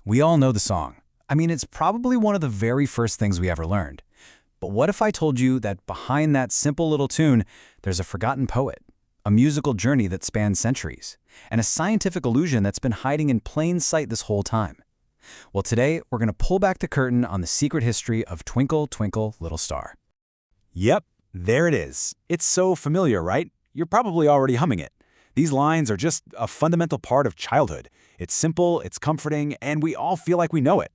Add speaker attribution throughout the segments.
Speaker 1: We all know the song. I mean, it's probably one of the very first things we ever learned. But what if I told you that behind that simple little tune, there's a forgotten poet, a musical journey that spans centuries, and a scientific illusion that's been hiding in plain sight this whole time? Well, today, we're going to pull back the curtain on the secret history of Twinkle Twinkle Little Star.
Speaker 2: Yep, there it is. It's so familiar, right? You're probably already humming it. These lines are just a fundamental part of childhood. It's simple, it's comforting, and we all feel like we know it.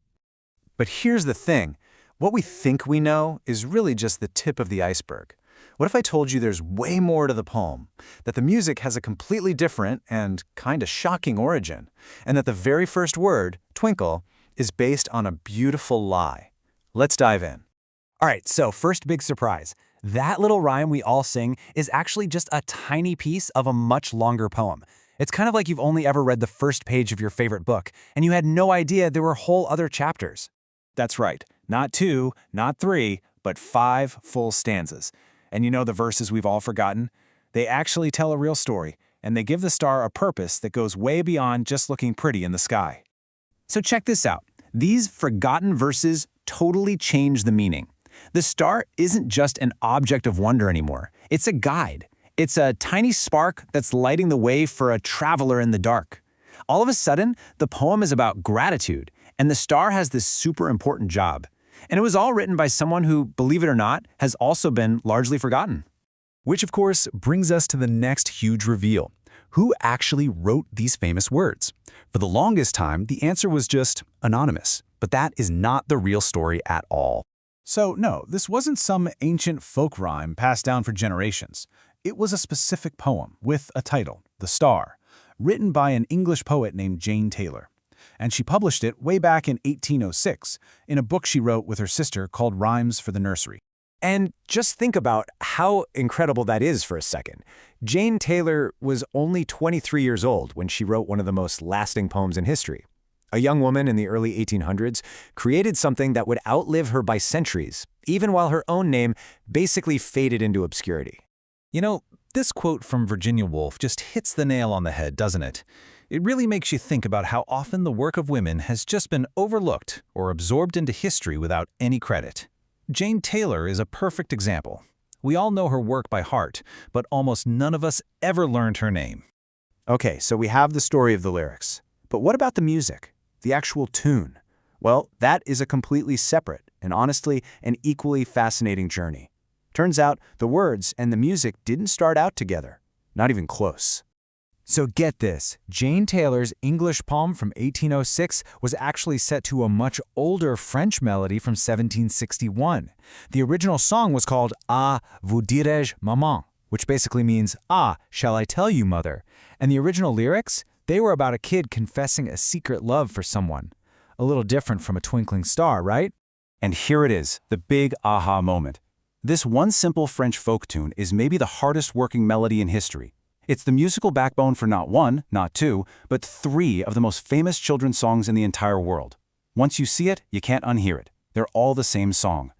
Speaker 2: But here's the thing. What we think we know is really just the tip of the iceberg. What if I told you there's way more to the poem, that the music has a completely different and kind of shocking origin, and that the very first word, twinkle, is based on a beautiful lie? Let's dive in.
Speaker 3: All right, so first big surprise. That little rhyme we all sing is actually just a tiny piece of a much longer poem. It's kind of like you've only ever read the first page of your favorite book, and you had no idea there were whole other chapters.
Speaker 2: That's right. Not 2, not 3, but 5 full stanzas. And you know the verses we've all forgotten? They actually tell a real story, and they give the star a purpose that goes way beyond just looking pretty in the sky.
Speaker 3: So check this out. These forgotten verses totally change the meaning. The star isn't just an object of wonder anymore. It's a guide. It's a tiny spark that's lighting the way for a traveler in the dark. All of a sudden, the poem is about gratitude, and the star has this super important job. And it was all written by someone who, believe it or not, has also been largely forgotten.
Speaker 4: Which, of course, brings us to the next huge reveal. Who actually wrote these famous words? For the longest time, the answer was just anonymous. But that is not the real story at all.
Speaker 2: So no, this wasn't some ancient folk rhyme passed down for generations. It was a specific poem with a title, The Star, written by an English poet named Jane Taylor. And she published it way back in 1806 in a book she wrote with her sister called Rhymes for the Nursery.
Speaker 3: And just think about how incredible that is for a second. Jane Taylor was only 23 years old when she wrote one of the most lasting poems in history. A young woman in the early 1800s created something that would outlive her by centuries, even while her own name basically faded into obscurity.
Speaker 1: You know, this quote from Virginia Woolf just hits the nail on the head, doesn't it? It really makes you think about how often the work of women has just been overlooked or absorbed into history without any credit. Jane Taylor is a perfect example. We all know her work by heart, but almost none of us ever learned her name.
Speaker 2: Okay, so we have the story of the lyrics. But what about the music? The actual tune? Well, that is a completely separate and honestly an equally fascinating journey. Turns out the words and the music didn't start out together. Not even close.
Speaker 3: So get this, Jane Taylor's English poem from 1806 was actually set to a much older French melody from 1761. The original song was called Ah, vous dirai-je, maman, which basically means, Ah, shall I tell you, mother? And the original lyrics? They were about a kid confessing a secret love for someone. A little different from a twinkling star, right?
Speaker 2: And here it is, the big aha moment. This one simple French folk tune is maybe the hardest working melody in history. It's the musical backbone for not 1, not 2, but 3 of the most famous children's songs in the entire world. Once you see it, you can't unhear it. They're all the same song.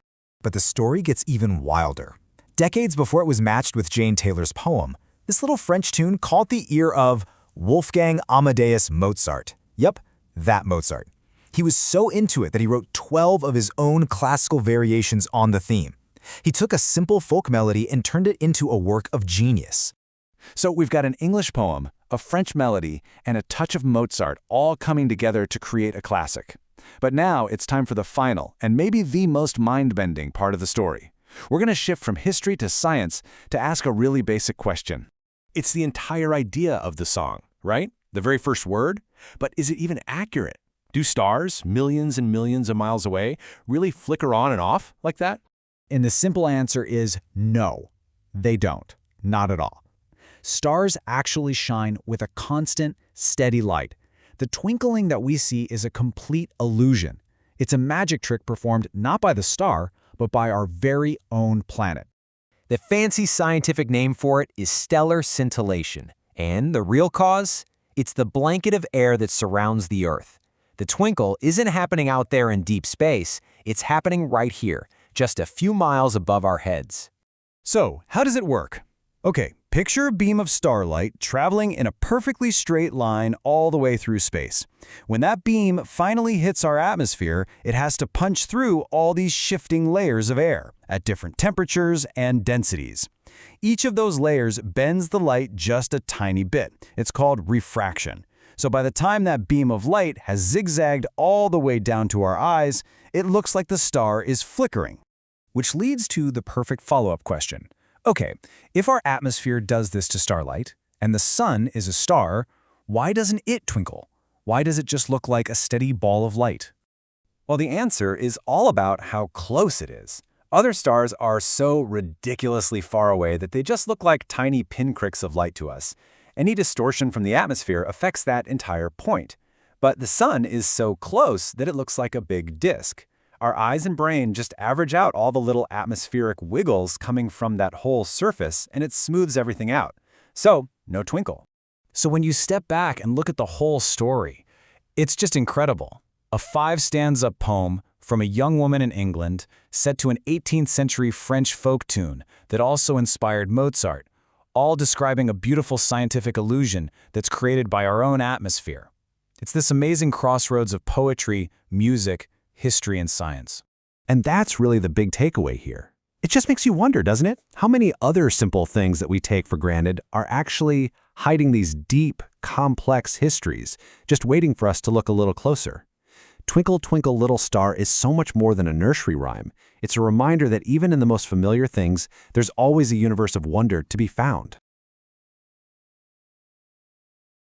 Speaker 3: But the story gets even wilder. Decades before it was matched with Jane Taylor's poem, this little French tune caught the ear of Wolfgang Amadeus Mozart. Yep, that Mozart. He was so into it that he wrote 12 of his own classical variations on the theme. He took a simple folk melody and turned it into a work of genius.
Speaker 2: So we've got an English poem, a French melody, and a touch of Mozart all coming together to create a classic. But now it's time for the final and maybe the most mind-bending part of the story. We're going to shift from history to science to ask a really basic question. It's the entire idea of the song, right? The very first word? But is it even accurate? Do stars, millions and millions of miles away, really flicker on and off like that?
Speaker 3: And the simple answer is no, they don't. Not at all. Stars actually shine with a constant, steady light. The twinkling that we see is a complete illusion. It's a magic trick performed not by the star, but by our very own planet. The fancy scientific name for it is stellar scintillation. And the real cause? It's the blanket of air that surrounds the Earth. The twinkle isn't happening out there in deep space. It's happening right here, just a few miles above our heads.
Speaker 2: So, how does it work? Okay,
Speaker 1: Picture a beam of starlight traveling in a perfectly straight line all the way through space. When that beam finally hits our atmosphere, it has to punch through all these shifting layers of air at different temperatures and densities. Each of those layers bends the light just a tiny bit. It's called refraction. So by the time that beam of light has zigzagged all the way down to our eyes, it looks like the star is flickering.
Speaker 3: Which leads to the perfect follow-up question. Okay, if our atmosphere does this to starlight, and the sun is a star, why doesn't it twinkle? Why does it just look like a steady ball of light?
Speaker 2: Well, the answer is all about how close it is. Other stars are so ridiculously far away that they just look like tiny pinpricks of light to us. Any distortion from the atmosphere affects that entire point. But the sun is so close that it looks like a big disk. Our eyes and brain just average out all the little atmospheric wiggles coming from that whole surface, and it smooths everything out. So, no twinkle.
Speaker 3: So when you step back and look at the whole story, it's just incredible. A 5-stanza poem from a young woman in England set to an 18th century French folk tune that also inspired Mozart, all describing a beautiful scientific illusion that's created by our own atmosphere. It's this amazing crossroads of poetry, music, history, and science.
Speaker 4: And that's really the big takeaway here. It just makes you wonder, doesn't it? How many other simple things that we take for granted are actually hiding these deep, complex histories, just waiting for us to look a little closer? Twinkle Twinkle Little Star is so much more than a nursery rhyme. It's a reminder that even in the most familiar things, there's always a universe of wonder to be found.